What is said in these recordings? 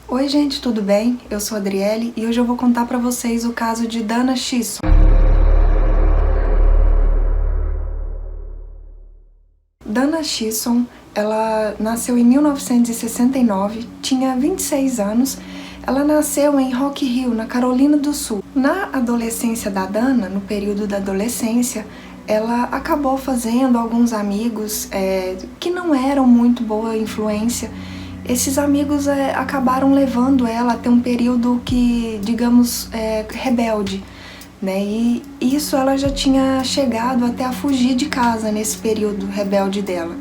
Oi gente, tudo bem? Eu sou a Adriele e hoje eu vou contar pra vocês o caso de Dana Chisholm. Dana Chisholm, ela nasceu em 1969, tinha 26 anos. Ela nasceu em Rock Hill, na Carolina do Sul. Na adolescência da Dana, no período da adolescência, ela acabou fazendo alguns amigos que não eram muito boa influência. Esses amigos acabaram levando ela a ter um período que, digamos, rebelde, né? E isso ela já tinha chegado até a fugir de casa nesse período rebelde dela.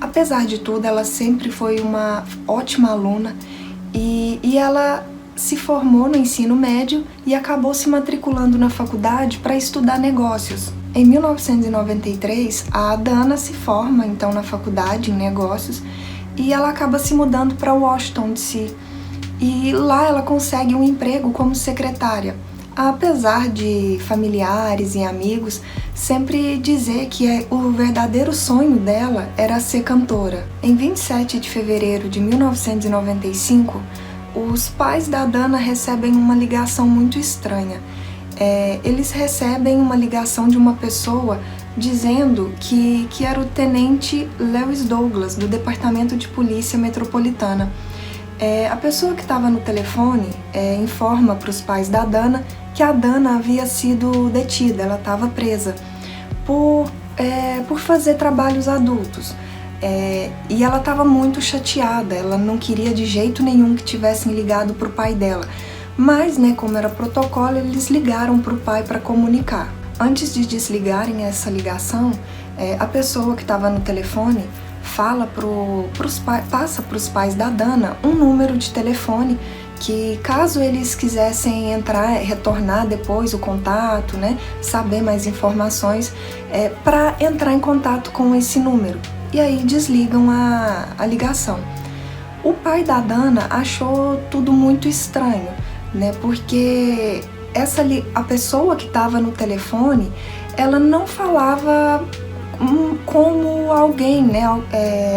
Apesar de tudo, ela sempre foi uma ótima aluna e ela se formou no ensino médio e acabou se matriculando na faculdade para estudar negócios. Em 1993, a Dana se forma então na faculdade em negócios e ela acaba se mudando para Washington, D.C. E lá ela consegue um emprego como secretária. Apesar de familiares e amigos sempre dizer que o verdadeiro sonho dela era ser cantora. Em 27 de fevereiro de 1995, os pais da Dana recebem uma ligação muito estranha. Eles recebem uma ligação de uma pessoa dizendo que era o tenente Lewis Douglas, do Departamento de Polícia Metropolitana. A pessoa que estava no telefone informa para os pais da Dana que a Dana havia sido detida, ela estava presa por fazer trabalhos adultos. E ela estava muito chateada, ela não queria de jeito nenhum que tivessem ligado para o pai dela. Mas, como era protocolo, eles ligaram para o pai para comunicar. Antes de desligarem essa ligação, a pessoa que estava no telefone passa para os pais da Dana um número de telefone que, caso eles quisessem retornar depois o contato, saber mais informações, para entrar em contato com esse número. E aí desligam a ligação. O pai da Dana achou tudo muito estranho, porque a pessoa que estava no telefone, ela não falava como alguém,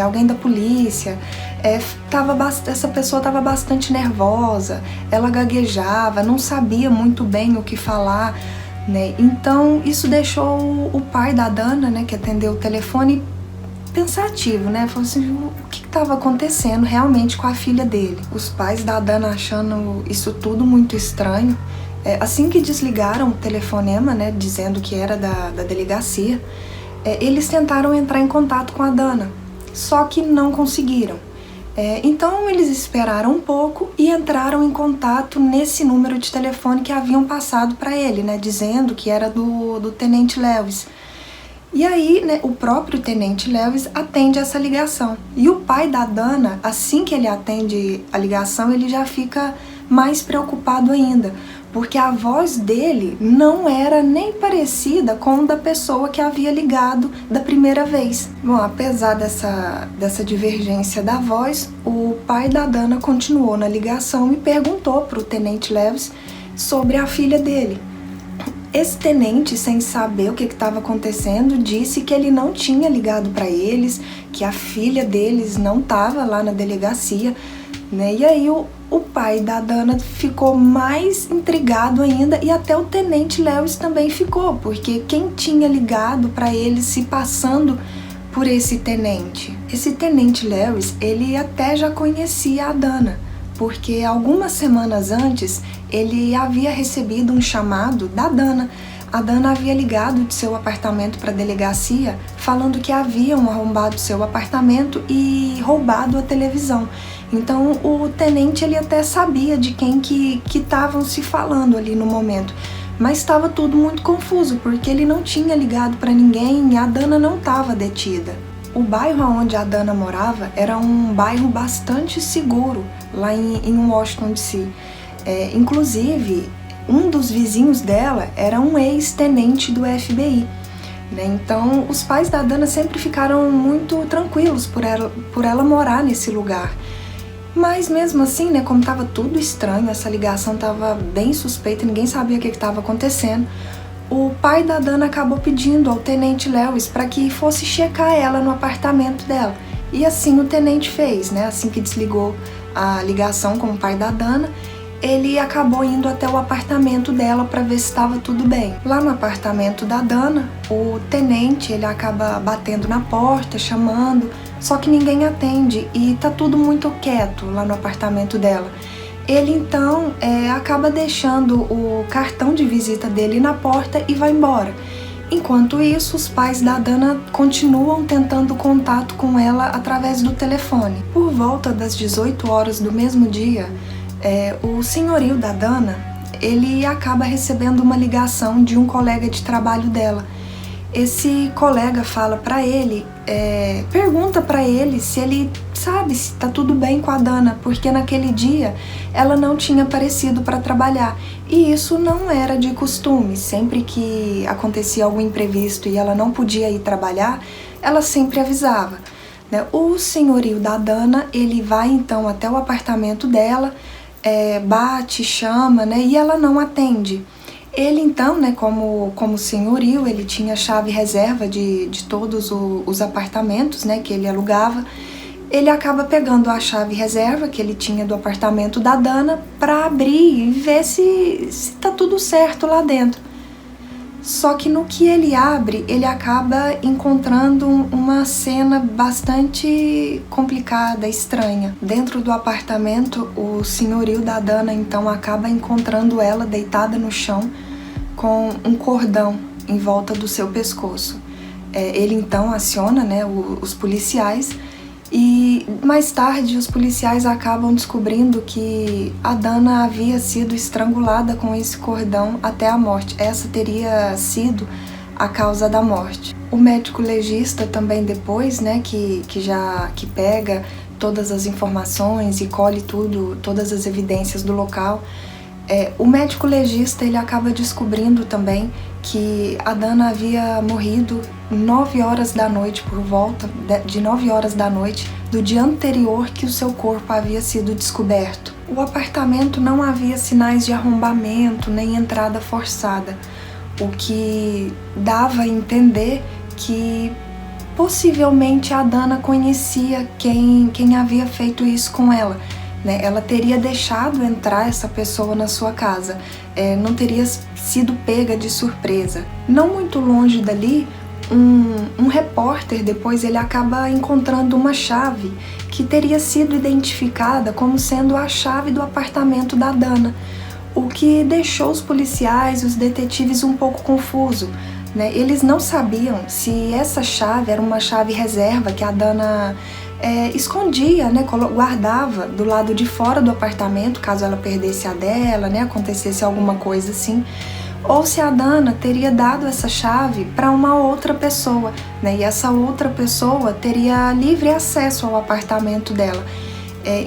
alguém da polícia. Essa pessoa estava bastante nervosa, ela gaguejava, não sabia muito bem o que falar, Então isso deixou o pai da Dana, que atendeu o telefone, pensativo, Falou assim, o que estava acontecendo realmente com a filha dele? Os pais da Dana achando isso tudo muito estranho. Assim que desligaram o telefonema, dizendo que era da delegacia, eles tentaram entrar em contato com a Dana, só que não conseguiram. Então eles esperaram um pouco e entraram em contato nesse número de telefone que haviam passado para ele, dizendo que era do Tenente Lewis. E aí, o próprio Tenente Lewis atende essa ligação. E o pai da Dana, assim que ele atende a ligação, ele já fica mais preocupado ainda, porque a voz dele não era nem parecida com a da pessoa que havia ligado da primeira vez. Bom, apesar dessa divergência da voz, o pai da Dana continuou na ligação e perguntou para o Tenente Lewis sobre a filha dele. Esse tenente, sem saber o que estava acontecendo, disse que ele não tinha ligado para eles, que a filha deles não estava lá na delegacia, E aí o pai da Dana ficou mais intrigado ainda e até o Tenente Lewis também ficou, porque quem tinha ligado para ele se passando por esse tenente? Esse Tenente Lewis, ele até já conhecia a Dana, porque algumas semanas antes ele havia recebido um chamado da Dana. A Dana havia ligado de seu apartamento para a delegacia falando que haviam arrombado seu apartamento e roubado a televisão. Então o tenente ele até sabia de quem que estavam se falando ali no momento, mas estava tudo muito confuso porque ele não tinha ligado para ninguém e a Dana não estava detida. O bairro onde a Dana morava era um bairro bastante seguro lá em Washington, D.C. Inclusive, um dos vizinhos dela era um ex-tenente do FBI. Então, os pais da Dana sempre ficaram muito tranquilos por ela morar nesse lugar. Mas mesmo assim, como estava tudo estranho, essa ligação estava bem suspeita, ninguém sabia o que estava acontecendo, o pai da Dana acabou pedindo ao Tenente Lewis para que fosse checar ela no apartamento dela. E assim o tenente fez, assim que desligou a ligação com o pai da Dana, ele acabou indo até o apartamento dela para ver se estava tudo bem. Lá no apartamento da Dana, o tenente ele acaba batendo na porta, chamando, só que ninguém atende e tá tudo muito quieto lá no apartamento dela. Ele então acaba deixando o cartão de visita dele na porta e vai embora. Enquanto isso, os pais da Dana continuam tentando contato com ela através do telefone. Por volta das 18 horas do mesmo dia, o senhorio da Dana, ele acaba recebendo uma ligação de um colega de trabalho dela. Esse colega fala para ele, pergunta para ele se ele sabe se tá tudo bem com a Dana, porque naquele dia ela não tinha aparecido para trabalhar. E isso não era de costume, sempre que acontecia algum imprevisto e ela não podia ir trabalhar, ela sempre avisava, né? O senhorio da Dana, ele vai então até o apartamento dela, bate, chama, né? E ela não atende. Ele então, né, como senhorio, ele tinha chave reserva de todos os apartamentos, né, que ele alugava. Ele acaba pegando a chave reserva que ele tinha do apartamento da Dana para abrir e ver se tá tudo certo lá dentro. Só que no que ele abre, ele acaba encontrando uma cena bastante complicada, estranha. Dentro do apartamento, o senhorio da Dana então acaba encontrando ela deitada no chão com um cordão em volta do seu pescoço. Ele então aciona, né, os policiais. E mais tarde os policiais acabam descobrindo que a Dana havia sido estrangulada com esse cordão até a morte. Essa teria sido a causa da morte. O médico legista também depois, né, que pega todas as informações e colhe todas as evidências do local, o médico legista ele acaba descobrindo também que a Dana havia morrido 9 horas da noite, por volta de 9 horas da noite do dia anterior que o seu corpo havia sido descoberto. O apartamento não havia sinais de arrombamento nem entrada forçada, o que dava a entender que possivelmente a Dana conhecia quem havia feito isso com ela. Ela teria deixado entrar essa pessoa na sua casa, não teria sido pega de surpresa. Não muito longe dali, um repórter depois ele acaba encontrando uma chave que teria sido identificada como sendo a chave do apartamento da Dana, o que deixou os policiais e os detetives um pouco confusos. Eles não sabiam se essa chave era uma chave reserva que a Dana escondia, guardava do lado de fora do apartamento, caso ela perdesse a dela, acontecesse alguma coisa assim, ou se a Dana teria dado essa chave para uma outra pessoa, e essa outra pessoa teria livre acesso ao apartamento dela.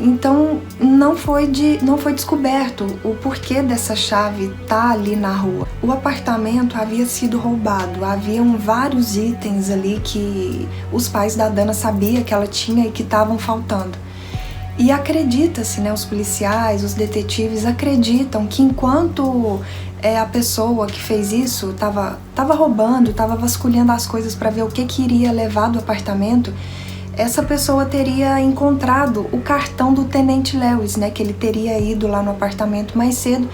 Então não foi descoberto o porquê dessa chave tá ali na rua. O apartamento havia sido roubado, haviam vários itens ali que os pais da Dana sabiam que ela tinha e que estavam faltando. E acredita-se, os policiais, os detetives acreditam que enquanto a pessoa que fez isso estava roubando, estava vasculhando as coisas para ver o que iria levar do apartamento, essa pessoa teria encontrado o cartão do Tenente Lewis, que ele teria ido lá no apartamento mais cedo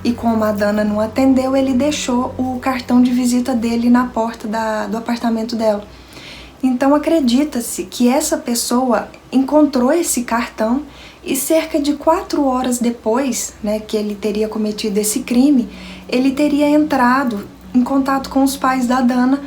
e como a Dana não atendeu, ele deixou o cartão de visita dele na porta do apartamento dela. Então acredita-se que essa pessoa encontrou esse cartão e cerca de 4 horas depois, que ele teria cometido esse crime, ele teria entrado em contato com os pais da Dana,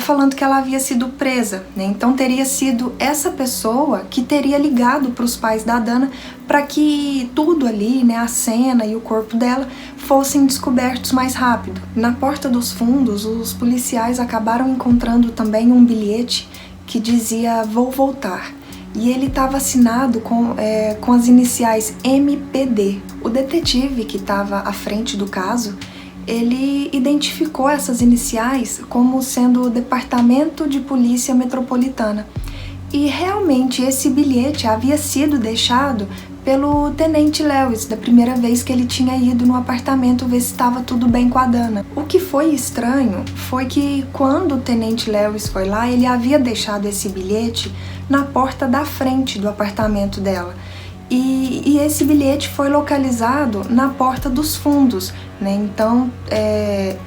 falando que ela havia sido presa, Então teria sido essa pessoa que teria ligado para os pais da Dana para que tudo ali, a cena e o corpo dela fossem descobertos mais rápido. Na porta dos fundos, os policiais acabaram encontrando também um bilhete que dizia "Vou voltar", e ele estava assinado com as iniciais MPD. O detetive que estava à frente do caso, ele identificou essas iniciais como sendo o Departamento de Polícia Metropolitana. E realmente esse bilhete havia sido deixado pelo Tenente Lewis, da primeira vez que ele tinha ido no apartamento ver se estava tudo bem com a Dana. O que foi estranho foi que quando o Tenente Lewis foi lá, ele havia deixado esse bilhete na porta da frente do apartamento dela. E esse bilhete foi localizado na porta dos fundos, né? Então,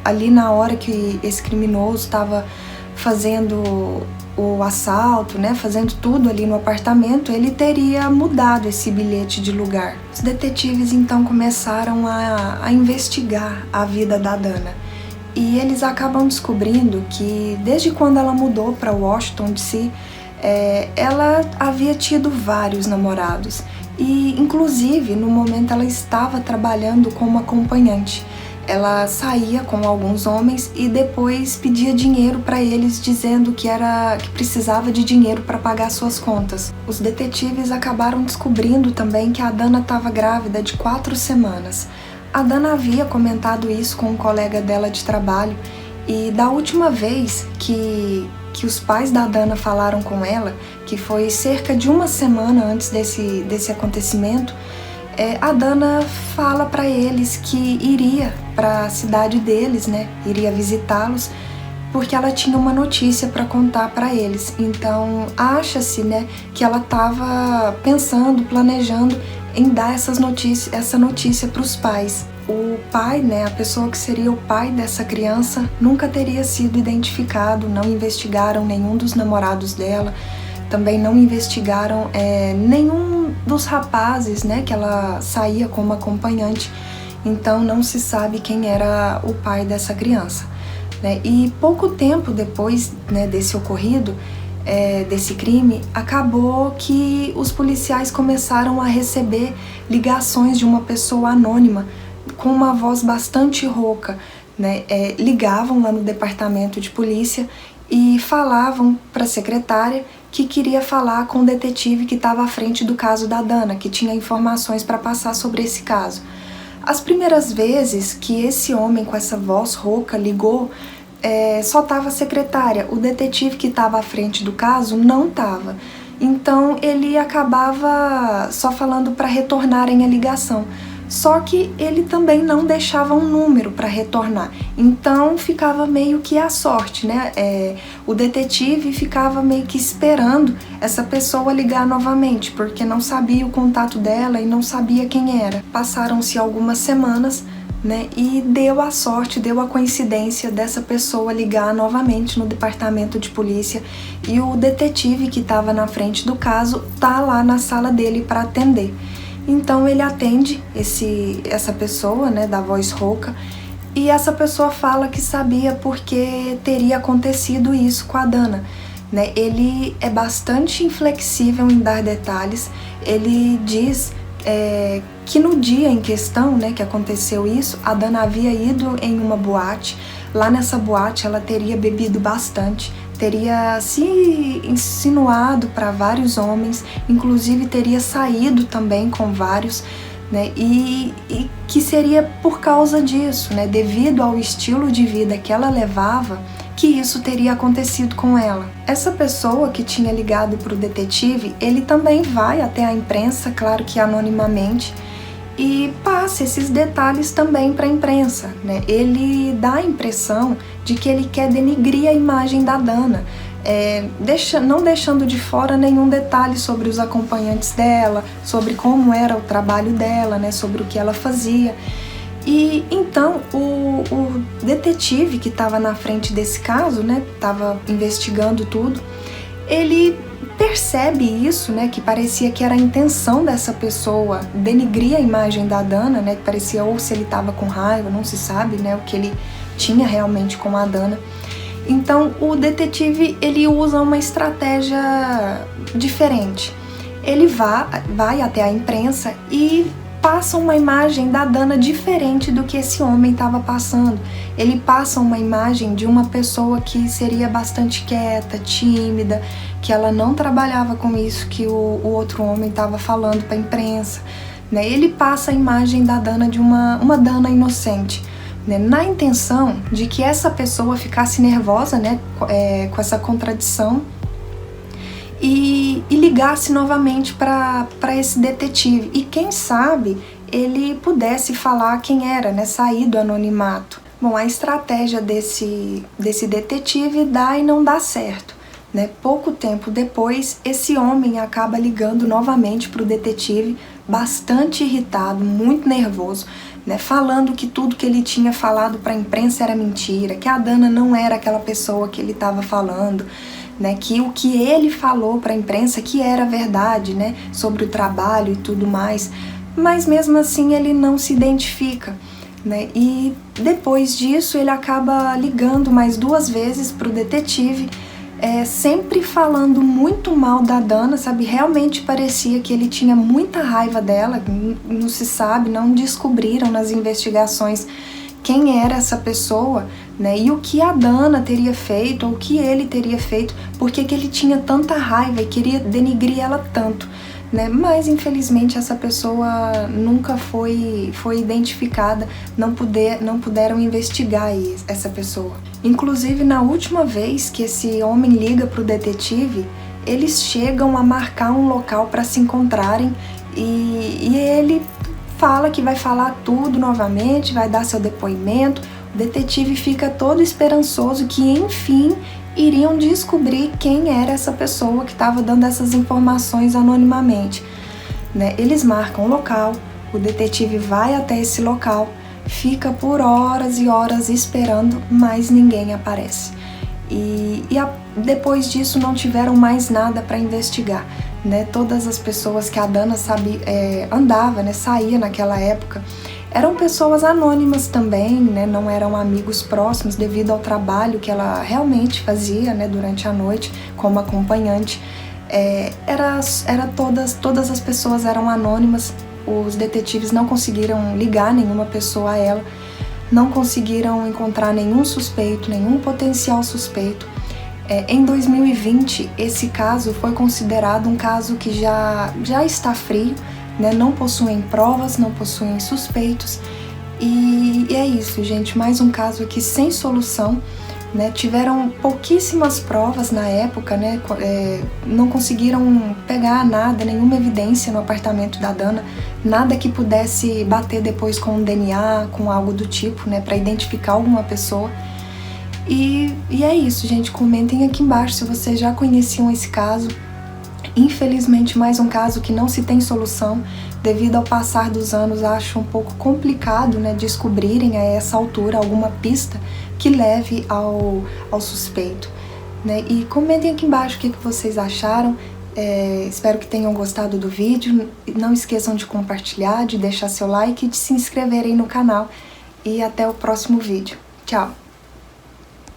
ali na hora que esse criminoso estava fazendo o assalto, né, fazendo tudo ali no apartamento, ele teria mudado esse bilhete de lugar. Os detetives então começaram a investigar a vida da Dana. E eles acabam descobrindo que desde quando ela mudou para Washington DC, ela havia tido vários namorados. E inclusive no momento ela estava trabalhando como acompanhante. Ela saía com alguns homens e depois pedia dinheiro para eles, dizendo que precisava de dinheiro para pagar suas contas. Os detetives acabaram descobrindo também que a Dana estava grávida de 4 semanas. A Dana havia comentado isso com um colega dela de trabalho, e da última vez que os pais da Dana falaram com ela, que foi cerca de 1 semana antes desse acontecimento, a Dana fala para eles que iria para a cidade deles, né? Iria visitá-los, porque ela tinha uma notícia para contar para eles. Então, acha-se, né, que ela estava pensando, planejando em dar essa notícia para os pais. O pai, né, a pessoa que seria o pai dessa criança, nunca teria sido identificado. Não investigaram nenhum dos namorados dela, também não investigaram nenhum dos rapazes, né, que ela saía como acompanhante. Então não se sabe quem era o pai dessa criança, né? E pouco tempo depois, né, desse ocorrido, desse crime, acabou que os policiais começaram a receber ligações de uma pessoa anônima com uma voz bastante rouca, né? Ligavam lá no departamento de polícia e falavam para a secretária que queria falar com o detetive que estava à frente do caso da Dana, que tinha informações para passar sobre esse caso. As primeiras vezes que esse homem com essa voz rouca ligou, só estava a secretária. O detetive que estava à frente do caso não estava. Então ele acabava só falando para retornarem a ligação. Só que ele também não deixava um número para retornar, então ficava meio que à sorte, né? O detetive ficava meio que esperando essa pessoa ligar novamente, porque não sabia o contato dela e não sabia quem era. Passaram-se algumas semanas, né? E deu a sorte, deu a coincidência dessa pessoa ligar novamente no departamento de polícia, e o detetive que estava na frente do caso tá lá na sala dele para atender. Então ele atende essa pessoa, né, da voz rouca, e essa pessoa fala que sabia porque teria acontecido isso com a Dana, né? Ele é bastante inflexível em dar detalhes. Ele diz que no dia em questão, né, que aconteceu isso, a Dana havia ido em uma boate. Lá nessa boate ela teria bebido bastante, teria se insinuado para vários homens, inclusive teria saído também com vários, né? E que seria por causa disso, né, devido ao estilo de vida que ela levava, que isso teria acontecido com ela. Essa pessoa que tinha ligado para o detetive, ele também vai até a imprensa, claro que anonimamente, e passa esses detalhes também para a imprensa, né? Ele dá a impressão de que ele quer denigrir a imagem da Dana, não deixando de fora nenhum detalhe sobre os acompanhantes dela, sobre como era o trabalho dela, né? Sobre o que ela fazia. E então o detetive que estava na frente desse caso, né, estava investigando tudo, ele percebe isso, né, que parecia que era a intenção dessa pessoa denigrir a imagem da Dana, né, que parecia, ou se ele estava com raiva, não se sabe, né, o que ele tinha realmente com a Dana. Então o detetive, ele usa uma estratégia diferente. Ele vai até a imprensa e passa uma imagem da Dana diferente do que esse homem estava passando. Ele passa uma imagem de uma pessoa que seria bastante quieta, tímida, que ela não trabalhava com isso que o outro homem estava falando para a imprensa, né? Ele passa a imagem da Dana de uma Dana inocente, né? Na intenção de que essa pessoa ficasse nervosa, né, com essa contradição, e ligasse novamente para esse detetive, e quem sabe ele pudesse falar quem era, né, sair do anonimato. Bom, a estratégia desse detetive dá e não dá certo, né? Pouco tempo depois, esse homem acaba ligando novamente para o detetive, bastante irritado, muito nervoso, né? Falando que tudo que ele tinha falado para a imprensa era mentira, que a Dana não era aquela pessoa que ele estava falando, né? Que o que ele falou para a imprensa que era verdade, né? Sobre o trabalho e tudo mais, mas mesmo assim ele não se identifica, né? E depois disso ele acaba ligando mais 2 vezes para o detetive, sempre falando muito mal da Dana, sabe? Realmente parecia que ele tinha muita raiva dela, não se sabe, não descobriram nas investigações quem era essa pessoa, né? E o que a Dana teria feito, ou o que ele teria feito, porque que ele tinha tanta raiva e queria denigrir ela tanto, né? Mas infelizmente essa pessoa nunca foi identificada, não puderam investigar essa pessoa. Inclusive, na última vez que esse homem liga para o detetive, eles chegam a marcar um local para se encontrarem e ele fala que vai falar tudo novamente, vai dar seu depoimento. O detetive fica todo esperançoso que enfim iriam descobrir quem era essa pessoa que estava dando essas informações anonimamente, né? Eles marcam o local, o detetive vai até esse local, fica por horas e horas esperando, mas ninguém aparece. Depois disso não tiveram mais nada para investigar, né? Todas as pessoas que a Dana andava, né, saía naquela época, eram pessoas anônimas também, né? Não eram amigos próximos devido ao trabalho que ela realmente fazia, né, durante a noite como acompanhante. Todas as pessoas eram anônimas. Os detetives não conseguiram ligar nenhuma pessoa a ela, não conseguiram encontrar nenhum suspeito, nenhum potencial suspeito. Em 2020, esse caso foi considerado um caso que já está frio, né? Não possuem provas, não possuem suspeitos. E é isso, gente, mais um caso aqui sem solução, né? Tiveram pouquíssimas provas na época, né? Não conseguiram pegar nada, nenhuma evidência no apartamento da Dana, nada que pudesse bater depois com um DNA, com algo do tipo, né? Para identificar alguma pessoa. E é isso, gente. Comentem aqui embaixo se vocês já conheciam esse caso. Infelizmente, mais um caso que não se tem solução. Devido ao passar dos anos, acho um pouco complicado, né, descobrirem a essa altura alguma pista que leve ao suspeito, né? E comentem aqui embaixo o que vocês acharam. Espero que tenham gostado do vídeo. Não esqueçam de compartilhar, de deixar seu like e de se inscreverem no canal. E até o próximo vídeo. Tchau!